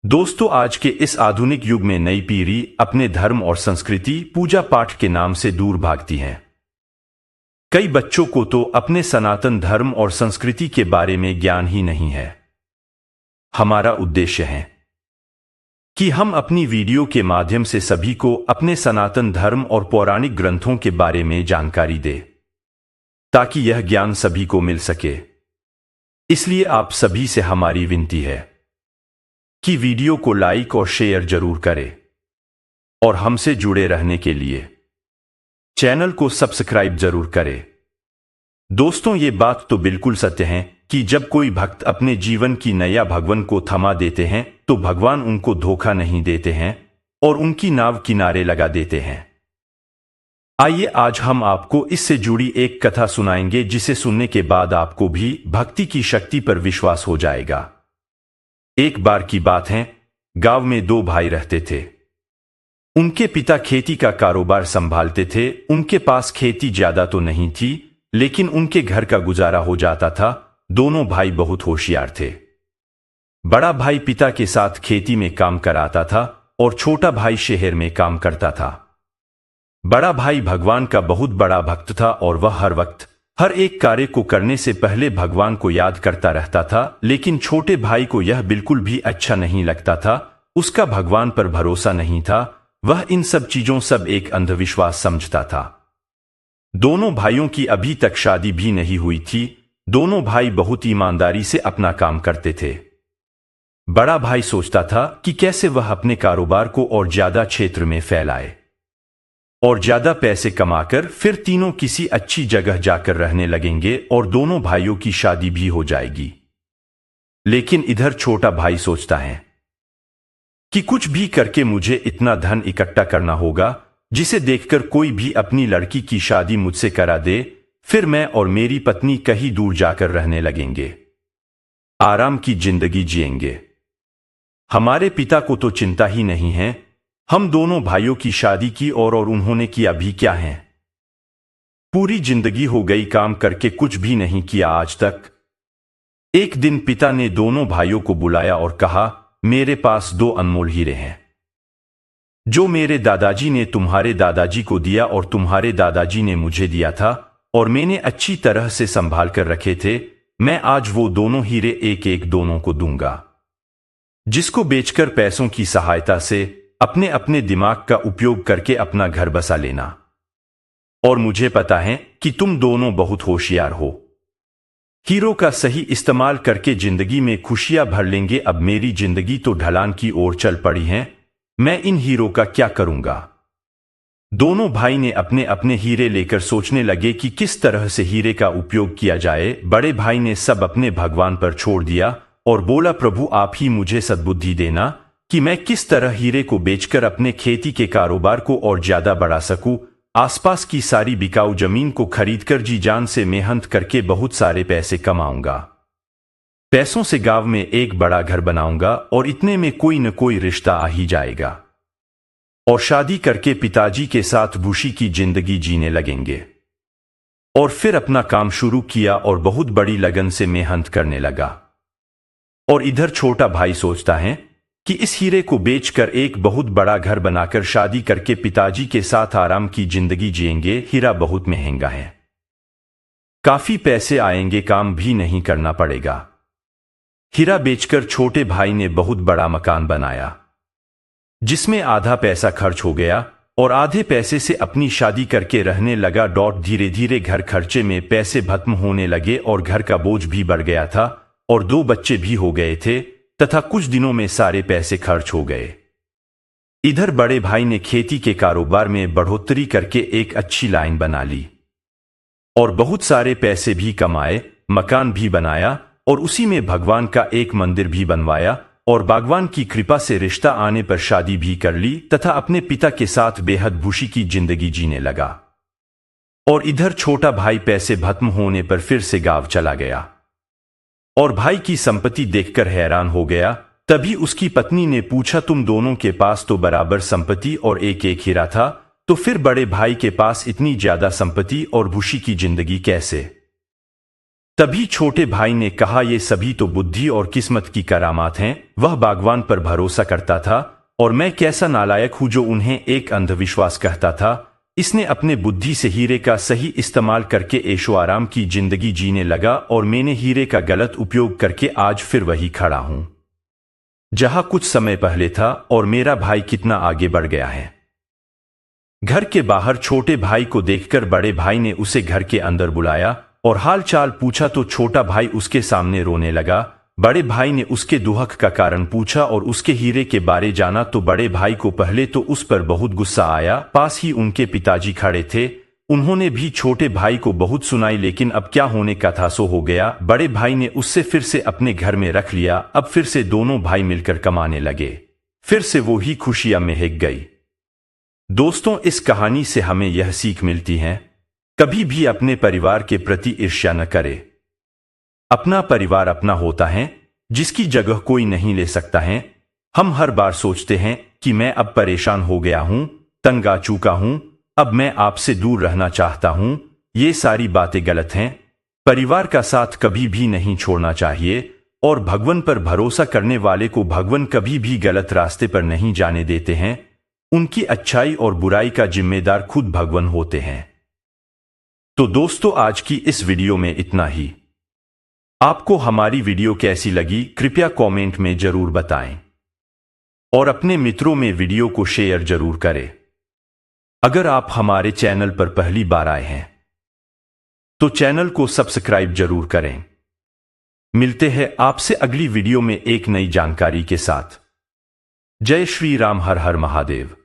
दोस्तों, आज के इस आधुनिक युग में नई पीढ़ी अपने धर्म और संस्कृति पूजा पाठ के नाम से दूर भागती है। कई बच्चों को तो अपने सनातन धर्म और संस्कृति के बारे में ज्ञान ही नहीं है। हमारा उद्देश्य है कि हम अपनी वीडियो के माध्यम से सभी को अपने सनातन धर्म और पौराणिक ग्रंथों के बारे में जानकारी दें, ताकि यह ज्ञान सभी को मिल सके। इसलिए आप सभी से हमारी विनती है कि वीडियो को लाइक और शेयर जरूर करें और हमसे जुड़े रहने के लिए चैनल को सब्सक्राइब जरूर करें। दोस्तों, ये बात तो बिल्कुल सत्य है कि जब कोई भक्त अपने जीवन की नैया भगवान को थमा देते हैं तो भगवान उनको धोखा नहीं देते हैं और उनकी नाव किनारे लगा देते हैं। आइए आज हम आपको इससे जुड़ी एक कथा सुनाएंगे, जिसे सुनने के बाद आपको भी भक्ति की शक्ति पर विश्वास हो जाएगा। एक बार की बात है, गांव में दो भाई रहते थे। उनके पिता खेती का कारोबार संभालते थे। उनके पास खेती ज्यादा तो नहीं थी, लेकिन उनके घर का गुजारा हो जाता था। दोनों भाई बहुत होशियार थे। बड़ा भाई पिता के साथ खेती में काम कराता था और छोटा भाई शहर में काम करता था। बड़ा भाई भगवान का बहुत बड़ा भक्त था और वह हर वक्त हर एक कार्य को करने से पहले भगवान को याद करता रहता था। लेकिन छोटे भाई को यह बिल्कुल भी अच्छा नहीं लगता था। उसका भगवान पर भरोसा नहीं था। वह इन सब चीजों सब एक अंधविश्वास समझता था। दोनों भाइयों की अभी तक शादी भी नहीं हुई थी। दोनों भाई बहुत ईमानदारी से अपना काम करते थे। बड़ा भाई सोचता था कि कैसे वह अपने कारोबार को और ज्यादा क्षेत्र में फैलाए और ज्यादा पैसे कमाकर फिर तीनों किसी अच्छी जगह जाकर रहने लगेंगे और दोनों भाइयों की शादी भी हो जाएगी। लेकिन इधर छोटा भाई सोचता है कि कुछ भी करके मुझे इतना धन इकट्ठा करना होगा जिसे देखकर कोई भी अपनी लड़की की शादी मुझसे करा दे। फिर मैं और मेरी पत्नी कहीं दूर जाकर रहने लगेंगे, आराम की जिंदगी जिएंगे। हमारे पिता को तो चिंता ही नहीं है। हम दोनों भाइयों की शादी की और उन्होंने किया भी क्या है। पूरी जिंदगी हो गई काम करके कुछ भी नहीं किया आज तक। एक दिन पिता ने दोनों भाइयों को बुलाया और कहा, मेरे पास दो अनमोल हीरे हैं जो मेरे दादाजी ने तुम्हारे दादाजी को दिया और तुम्हारे दादाजी ने मुझे दिया था और मैंने अच्छी तरह से संभाल कर रखे थे। मैं आज वो दोनों हीरे एक एक दोनों को दूंगा, जिसको बेचकर पैसों की सहायता से अपने अपने दिमाग का उपयोग करके अपना घर बसा लेना। और मुझे पता है कि तुम दोनों बहुत होशियार हो। हीरो का सही इस्तेमाल करके जिंदगी में खुशियां भर लेंगे। अब मेरी जिंदगी तो ढलान की ओर चल पड़ी है। मैं इन हीरो का क्या करूंगा। दोनों भाई ने अपने अपने हीरे लेकर सोचने लगे कि किस तरह से हीरे का उपयोग किया जाए। बड़े भाई ने सब अपने भगवान पर छोड़ दिया और बोला, प्रभु आप ही मुझे सद्बुद्धि देना कि मैं किस तरह हीरे को बेचकर अपने खेती के कारोबार को और ज्यादा बढ़ा सकूं। आसपास की सारी बिकाऊ जमीन को खरीदकर जी जान से मेहनत करके बहुत सारे पैसे कमाऊंगा। पैसों से गांव में एक बड़ा घर बनाऊंगा और इतने में कोई न कोई रिश्ता आ ही जाएगा और शादी करके पिताजी के साथ खुशी की जिंदगी जीने लगेंगे। और फिर अपना काम शुरू किया और बहुत बड़ी लगन से मेहनत करने लगा। और इधर छोटा भाई सोचता है कि इस हीरे को बेचकर एक बहुत बड़ा घर बनाकर शादी करके पिताजी के साथ आराम की जिंदगी जिएंगे। हीरा बहुत महंगा है, काफी पैसे आएंगे, काम भी नहीं करना पड़ेगा। हीरा बेचकर छोटे भाई ने बहुत बड़ा मकान बनाया, जिसमें आधा पैसा खर्च हो गया और आधे पैसे से अपनी शादी करके रहने लगा। धीरे धीरे घर खर्चे में पैसे खत्म होने लगे और घर का बोझ भी बढ़ गया था और दो बच्चे भी हो गए थे तथा कुछ दिनों में सारे पैसे खर्च हो गए। इधर बड़े भाई ने खेती के कारोबार में बढ़ोतरी करके एक अच्छी लाइन बना ली और बहुत सारे पैसे भी कमाए, मकान भी बनाया और उसी में भगवान का एक मंदिर भी बनवाया और भगवान की कृपा से रिश्ता आने पर शादी भी कर ली तथा अपने पिता के साथ बेहद खुशी की जिंदगी जीने लगा। और इधर छोटा भाई पैसे खत्म होने पर फिर से गांव चला गया और भाई की संपत्ति देखकर हैरान हो गया। तभी उसकी पत्नी ने पूछा, तुम दोनों के पास तो बराबर संपत्ति और एक एक हीरा था, तो फिर बड़े भाई के पास इतनी ज्यादा संपत्ति और खुशी की जिंदगी कैसे? तभी छोटे भाई ने कहा, ये सभी तो बुद्धि और किस्मत की करामात हैं। वह बागवान पर भरोसा करता था और मैं कैसा नालायक हूं जो उन्हें एक अंधविश्वास कहता था। इसने अपने बुद्धि से हीरे का सही इस्तेमाल करके ऐशो आराम की जिंदगी जीने लगा और मैंने हीरे का गलत उपयोग करके आज फिर वही खड़ा हूं जहां कुछ समय पहले था। और मेरा भाई कितना आगे बढ़ गया है। घर के बाहर छोटे भाई को देखकर बड़े भाई ने उसे घर के अंदर बुलाया और हाल चाल पूछा तो छोटा भाई उसके सामने रोने लगा। बड़े भाई ने उसके दुहक का कारण पूछा और उसके हीरे के बारे जाना तो बड़े भाई को पहले तो उस पर बहुत गुस्सा आया। पास ही उनके पिताजी खड़े थे, उन्होंने भी छोटे भाई को बहुत सुनाई, लेकिन अब क्या होने का था सो हो गया। बड़े भाई ने उससे फिर से अपने घर में रख लिया। अब फिर से दोनों भाई मिलकर कमाने लगे, फिर से वो ही खुशियां महक गई। दोस्तों, इस कहानी से हमें यह सीख मिलती है, कभी भी अपने परिवार के प्रति ईर्ष्या न करें। अपना परिवार अपना होता है, जिसकी जगह कोई नहीं ले सकता है। हम हर बार सोचते हैं कि मैं अब परेशान हो गया हूं, तंग आ चुका हूं, अब मैं आपसे दूर रहना चाहता हूं। ये सारी बातें गलत हैं। परिवार का साथ कभी भी नहीं छोड़ना चाहिए और भगवान पर भरोसा करने वाले को भगवान कभी भी गलत रास्ते पर नहीं जाने देते हैं। उनकी अच्छाई और बुराई का जिम्मेदार खुद भगवान होते हैं। तो दोस्तों, आज की इस वीडियो में इतना ही। आपको हमारी वीडियो कैसी लगी कृपया कमेंट में जरूर बताएं और अपने मित्रों में वीडियो को शेयर जरूर करें। अगर आप हमारे चैनल पर पहली बार आए हैं तो चैनल को सब्सक्राइब जरूर करें। मिलते हैं आपसे अगली वीडियो में एक नई जानकारी के साथ। जय श्री राम, हर हर महादेव।